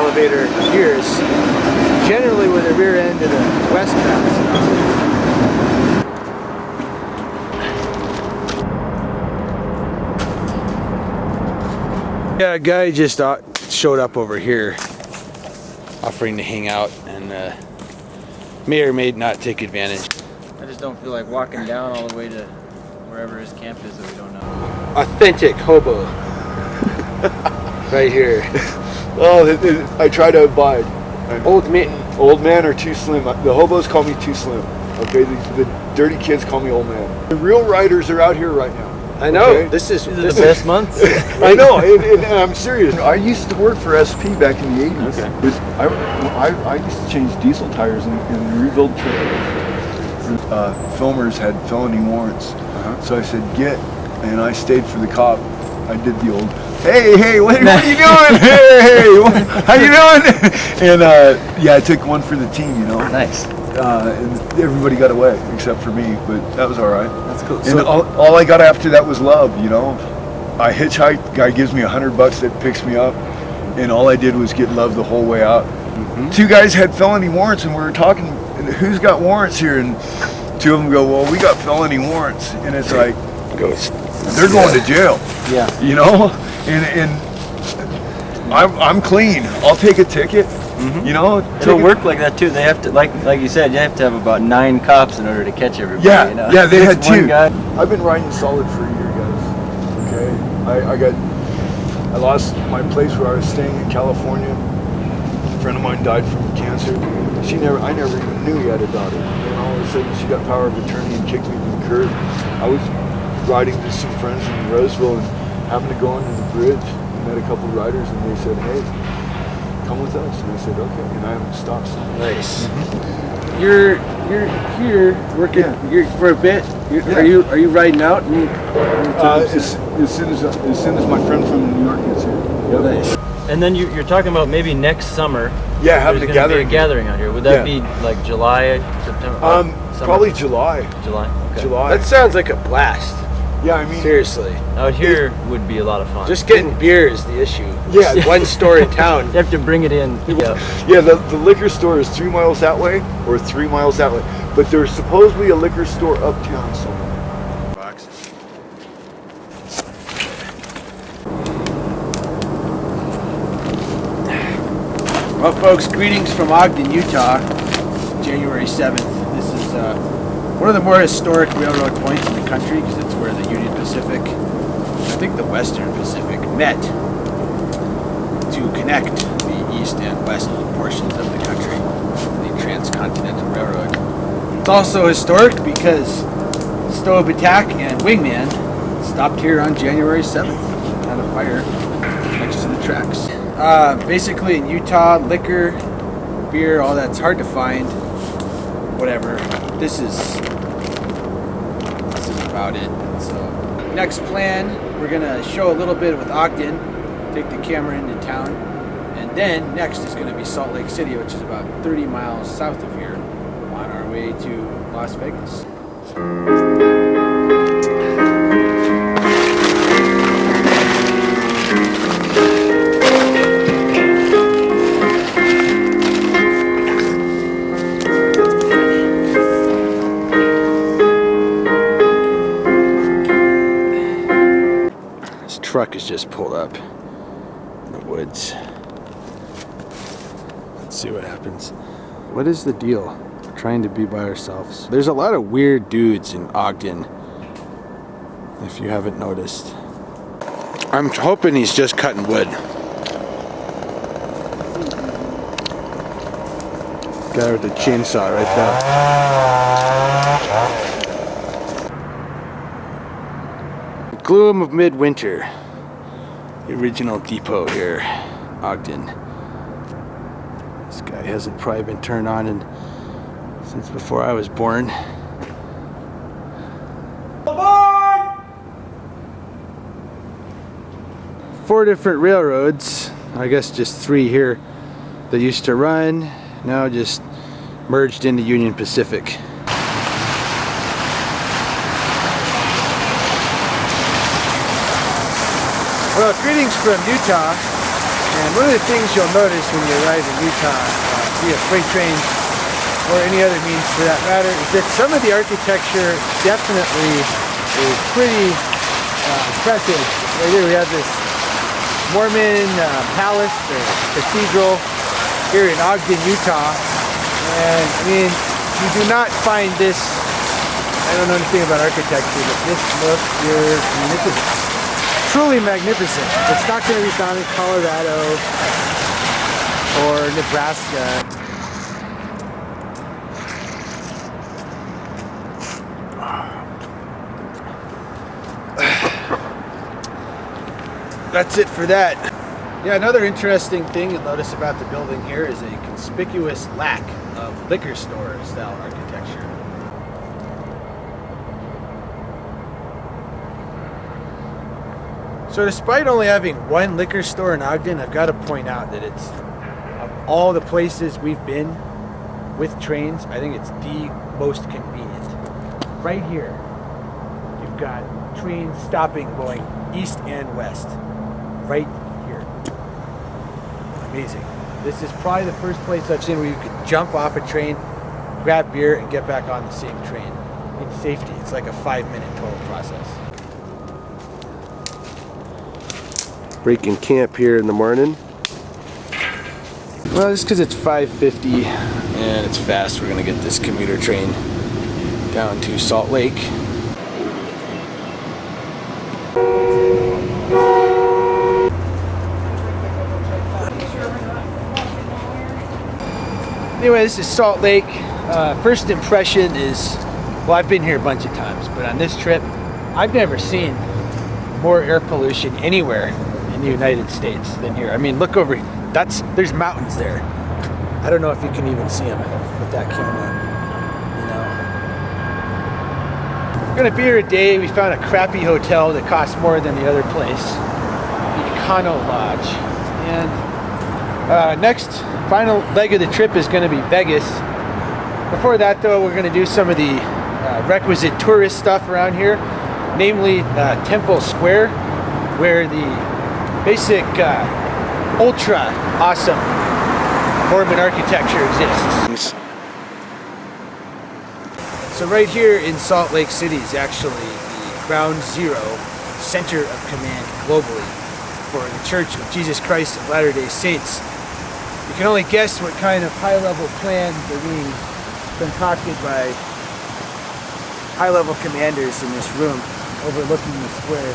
elevator gears, generally with the rear end to the westbound. Yeah, a guy just showed up over here offering to hang out, and may or may not take advantage. I just don't feel like walking down all the way to wherever his camp is that we don't know. Authentic hobo. Right here. Oh, I try to abide. Old man. Old man or too slim. The hobos call me too slim. Okay, the dirty kids call me old man. The real riders are out here right now. I know. Okay? This is the best months. I know, and I'm serious. I used to work for SP back in the 80s. Okay. But I used to change diesel tires and rebuild trailers. Filmers had felony warrants. So I said, and I stayed for the cop. I did the old, hey, what are you doing? Hey, how you doing? And yeah, I took one for the team, you know. Nice. And everybody got away except for me, but that was all right. That's cool. And all I got after that was love, you know. I hitchhiked, guy gives me $100 that picks me up, and all I did was get love the whole way out. Two guys had felony warrants, and we were talking, who's got warrants here? And two of them go, well, we got felony warrants, and it's like, they're going to jail. Yeah. You know, and I'm clean. I'll take a ticket. You know, it'll work like that too. They have to, like you said, you have to have about 9 cops in order to catch everybody. Yeah, you know? yeah, they had It's one 2. guy. I've been riding solid for a year, guys. Okay, I lost my place where I was staying in California. A friend of mine died from cancer. I never even knew he had a daughter. And all of a sudden, she got power of attorney and kicked me to the curb. I was riding with some friends in Roseville and happened to go under the bridge and met a couple riders, and they said, hey, come with us. And I said, okay, and I haven't stopped since. nice. You're here working for a bit. Are you riding out? As soon as my friend from New York gets here. Yep. Nice. And then you're talking about maybe next summer. Yeah, having there's a gonna be gathering. a gathering out here. Would that be like July, September? Summer? Probably July. July. Okay. July. That sounds like a blast. Yeah, I mean, Seriously. Out here would be a lot of fun. Just getting beer is the issue. Yeah. It's one store in town. You have to bring it in. Yeah. yeah, the liquor store is 3 miles that way or 3 miles that way, but there's supposedly a liquor store uptown somewhere. Well, folks, greetings from Ogden, Utah, January 7th. This is one of the more historic railroad points in the country because it's where the Union Pacific, I think the Western Pacific, met to connect the east and west portions of the country, the Transcontinental Railroad. It's also historic because STOBE Attack and Wingman stopped here on January 7th, had a fire next to the tracks. Basically in Utah, liquor, beer, all that's hard to find. Whatever. This is about it. So next plan, we're gonna show a little bit with Ogden, take the camera into town, and then next is gonna be Salt Lake City, which is about 30 miles south of here, on our way to Las Vegas. Truck is just pulled up in the woods. Let's see what happens. What is the deal? We're trying to be by ourselves. There's a lot of weird dudes in Ogden, if you haven't noticed. I'm hoping he's just cutting wood. Guy with the chainsaw right there. Gloom of midwinter. The original depot here, Ogden. This guy hasn't probably been turned on since before I was born. Aboard! 4 different railroads, I guess just 3 here, that used to run, now just merged into Union Pacific. Well, greetings from Utah, And one of the things you'll notice when you arrive in Utah via freight trains or any other means for that matter is that some of the architecture definitely is pretty impressive. Right here we have this Mormon palace or cathedral here in Ogden, Utah. And I mean, you do not find this, I don't know anything about architecture, but this look here, I mean, this is truly magnificent. It's not going to be found in Colorado or Nebraska. That's it for that. Yeah, another interesting thing you'll notice about the building here is a conspicuous lack of liquor store style architecture. So despite only having one liquor store in Ogden, I've got to point out that it's, of all the places we've been with trains, I think it's the most convenient. Right here, you've got trains stopping going east and west. Right here. Amazing. This is probably the first place I've seen where you could jump off a train, grab beer, and get back on the same train in safety. It's like a 5-minute total process. Breaking camp here in the morning. Well, just because it's 5:50 and it's fast, we're going to get this commuter train down to Salt Lake. Anyway, this is Salt Lake. First impression is, well, I've been here a bunch of times, but on this trip, I've never seen more air pollution anywhere in the United States than here. I mean, look over, there's mountains there. I don't know if you can even see them with that camera, you know. We're gonna be here a day. We found a crappy hotel that costs more than the other place, the Econo Lodge. And next final leg of the trip is going to be Vegas. Before that though, we're going to do some of the requisite tourist stuff around here, namely Temple Square, where the basic ultra awesome Mormon architecture exists. So right here in Salt Lake City is actually the ground zero center of command globally for the Church of Jesus Christ of Latter-day Saints. You can only guess what kind of high-level plans are being concocted by high-level commanders in this room overlooking the square.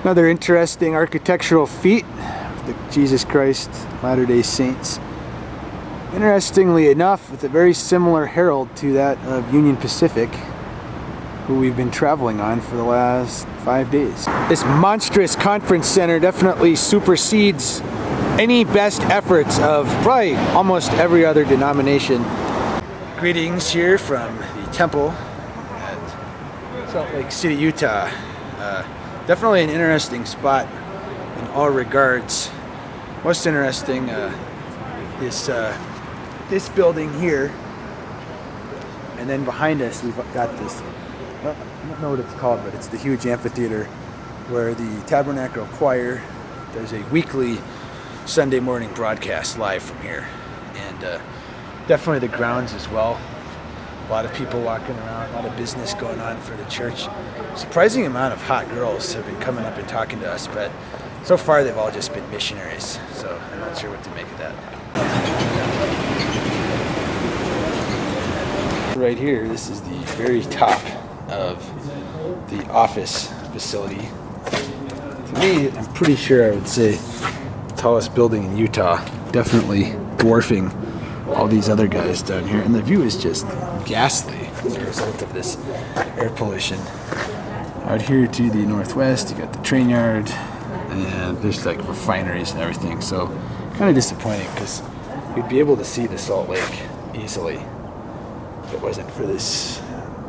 Another interesting architectural feat of the Jesus Christ Latter-day Saints. Interestingly enough, with a very similar herald to that of Union Pacific, who we've been traveling on for the last 5 days. This monstrous conference center definitely supersedes any best efforts of probably almost every other denomination. Greetings here from the temple at Salt Lake City, Utah. Definitely an interesting spot in all regards. Most interesting, this building here, and then behind us we've got this, well, I don't know what it's called, but it's the huge amphitheater where the Tabernacle Choir does a weekly Sunday morning broadcast live from here. And definitely the grounds as well. A lot of people walking around, a lot of business going on for the church. Surprising amount of hot girls have been coming up and talking to us, but so far they've all just been missionaries, so I'm not sure what to make of that. Right here, this is the very top of the office facility. To me, I'm pretty sure I would say the tallest building in Utah, definitely dwarfing all these other guys down here. And the view is just ghastly as a result of this air pollution. Out here to the northwest, you got the train yard, and there's like refineries and everything. So kind of disappointing because you'd be able to see the Salt Lake easily if it wasn't for this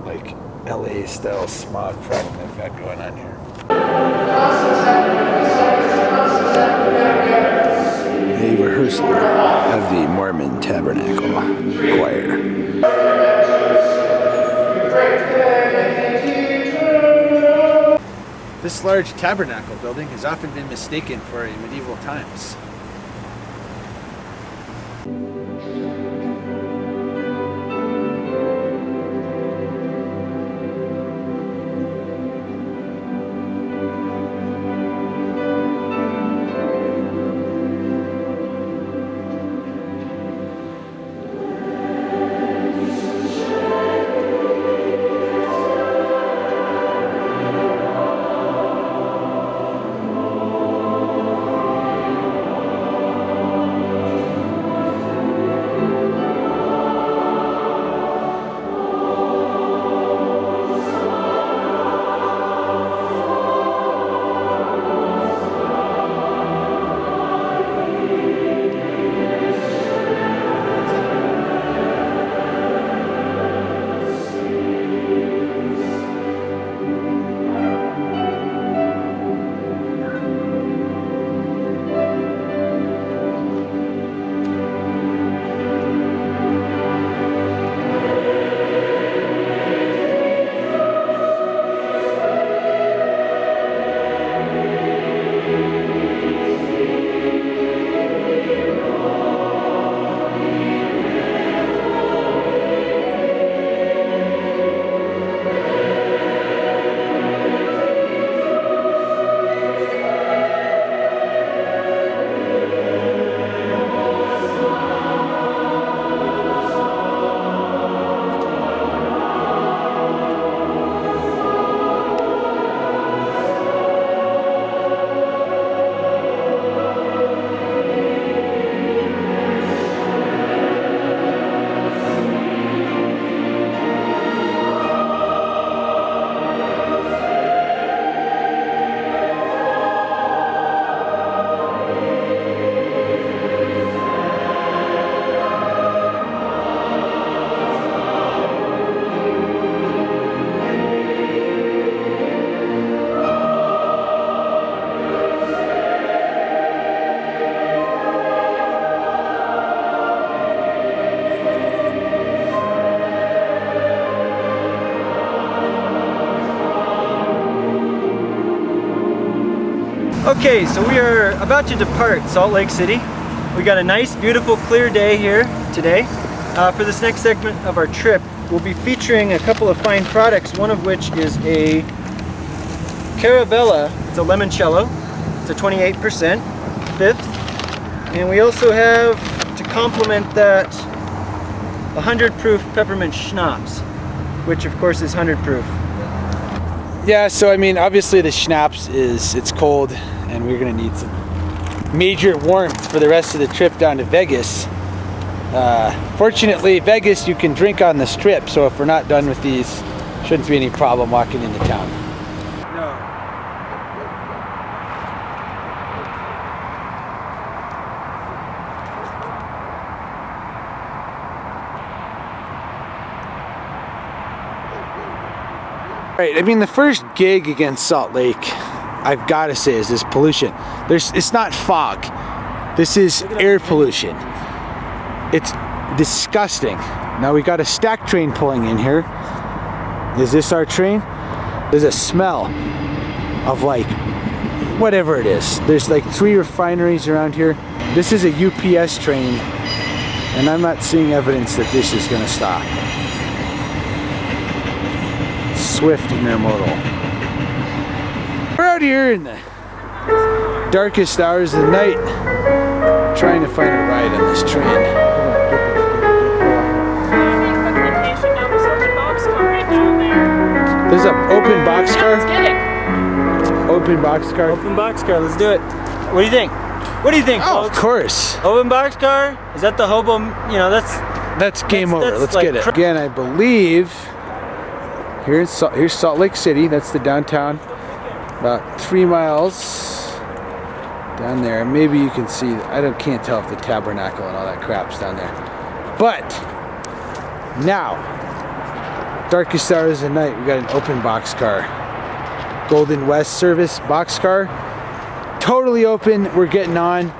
like LA style smog problem they've got going on here. A rehearsal of the Mormon Tabernacle Choir. This large tabernacle building has often been mistaken for a medieval times. Okay, so we are about to depart Salt Lake City. We got a nice, beautiful, clear day here today. For this next segment of our trip, we'll be featuring a couple of fine products, one of which is a Caravella. It's a limoncello. It's a 28% fifth. And we also have, to complement that, 100 proof peppermint schnapps, which of course is 100 proof. Yeah, so I mean, obviously the schnapps it's cold, and we're gonna need some major warmth for the rest of the trip down to Vegas. Fortunately, Vegas you can drink on the strip, so if we're not done with these, shouldn't be any problem walking into town. No. Right, I mean, the first gig against Salt Lake, I've got to say, is this pollution. It's not fog. This is air pollution. It's disgusting. Now we got a stack train pulling in here. Is this our train? There's a smell of like whatever it is. There's like 3 refineries around here. This is a UPS train, and I'm not seeing evidence that this is going to stop. Swift intermodal. We're out here in the darkest hours of the night trying to find a ride on this train. There's an open boxcar? Let's get it. Open boxcar? Open boxcar, let's do it. What do you think? What do you think, Oh, folks? of course. Open boxcar? Is that the hobo, you know, That's game over. Let's like get it. Again, I believe here's Salt Lake City. That's the downtown. About 3 miles down there. Maybe you can see. Can't tell if the tabernacle and all that crap's down there. But now, darkest hours of the night, we got an open boxcar. Golden West service boxcar. Totally open. We're getting on,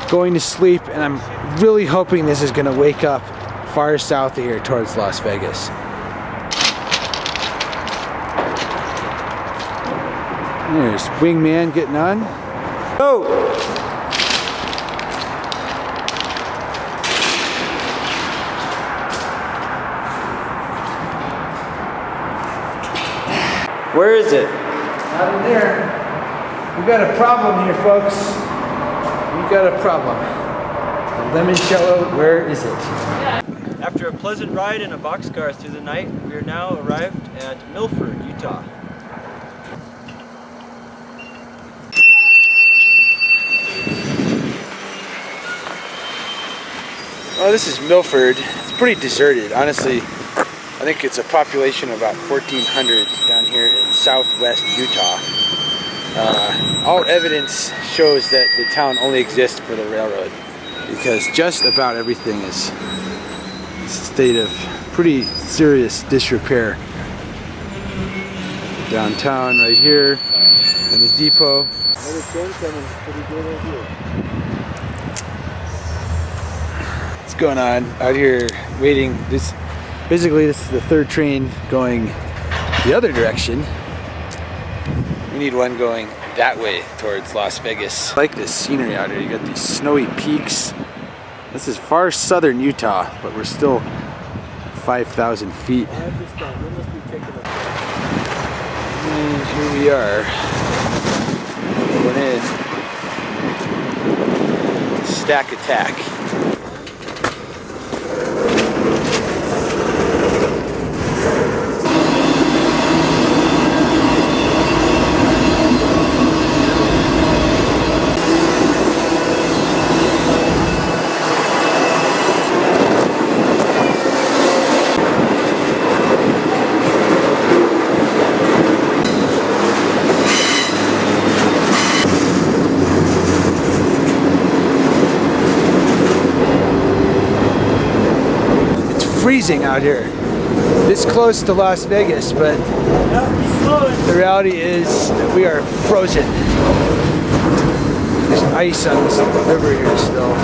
going to sleep, and I'm really hoping this is going to wake up far south of here towards Las Vegas. There's Wingman getting on. Go! Where is it? Out in there. We've got a problem here, folks. We've got a problem. The limoncello, where is it? After a pleasant ride in a boxcar through the night, we are now arrived at Milford, Utah. Oh, this is Milford. It's pretty deserted, honestly. I think it's a population of about 1,400 down here in southwest Utah. All evidence shows that the town only exists for the railroad, because just about everything is in a state of pretty serious disrepair. Downtown right here, in the depot. Another train coming, pretty good right here. What's going on out here waiting? Basically, this is the third train going the other direction. We need one going that way towards Las Vegas. I like this scenery out here. You got these snowy peaks. This is far southern Utah, but we're still 5,000 feet. And here we are. Going in. Stack attack. Freezing out here, this close to Las Vegas, but the reality is that we are frozen. There's ice on this river here still.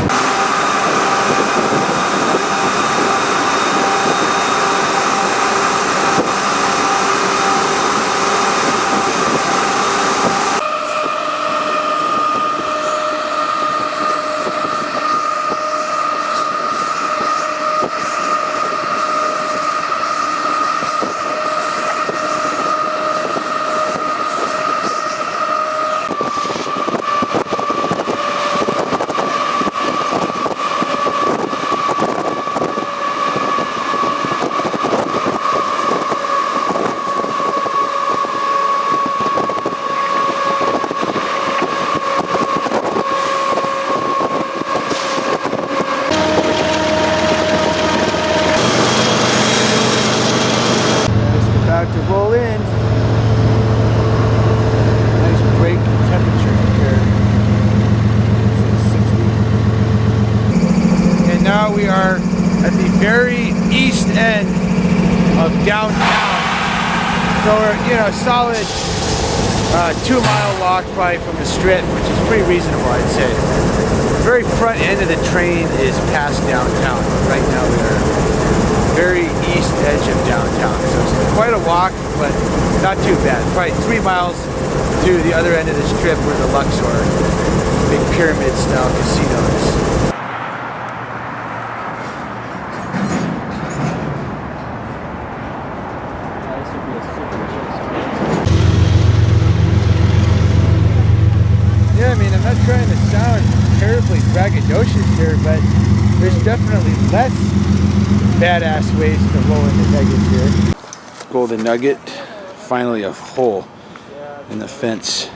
To roll in. Nice break in temperature here. And now we are at the very east end of downtown. So we're, solid 2-mile walk probably from the strip, which is pretty reasonable, I'd say. The very front end of the train is past downtown. Right now we are very east edge of downtown. So it's quite a walk, but not too bad. Probably 3 miles to the other end of the strip where the Luxor, big pyramid style casino is. Yeah, I mean, I'm not trying to sound terribly braggadocious here, but there's definitely less badass ways to roll into Vegas here. Golden nugget, finally a hole in the fence.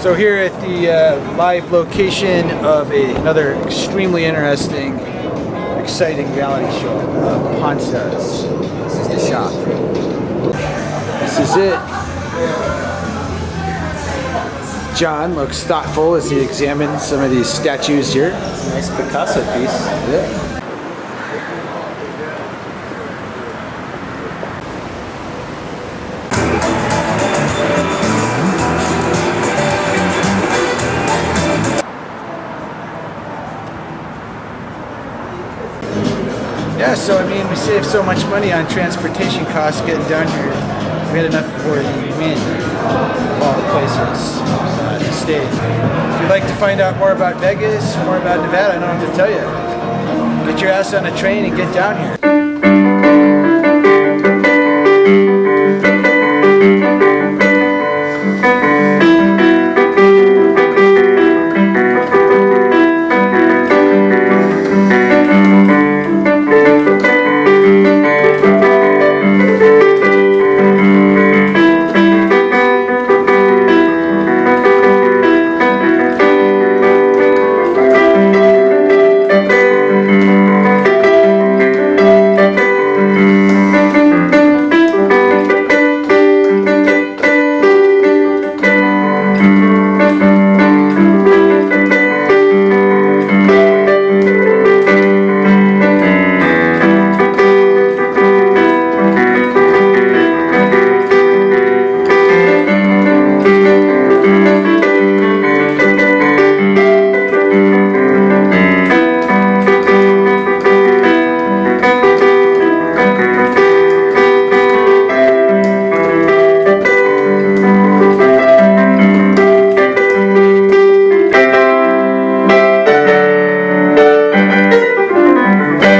So here at the live location of another extremely interesting, exciting reality show, Ponce's. This is the shop. This is it. John looks thoughtful as he examines some of these statues here. It's a nice Picasso piece. Yeah. Yeah, so I mean, we saved so much money on transportation costs getting down here. We had enough for the win of all the places to stay. If you'd like to find out more about Vegas, more about Nevada, I don't know what to tell you. Get your ass on a train and get down here.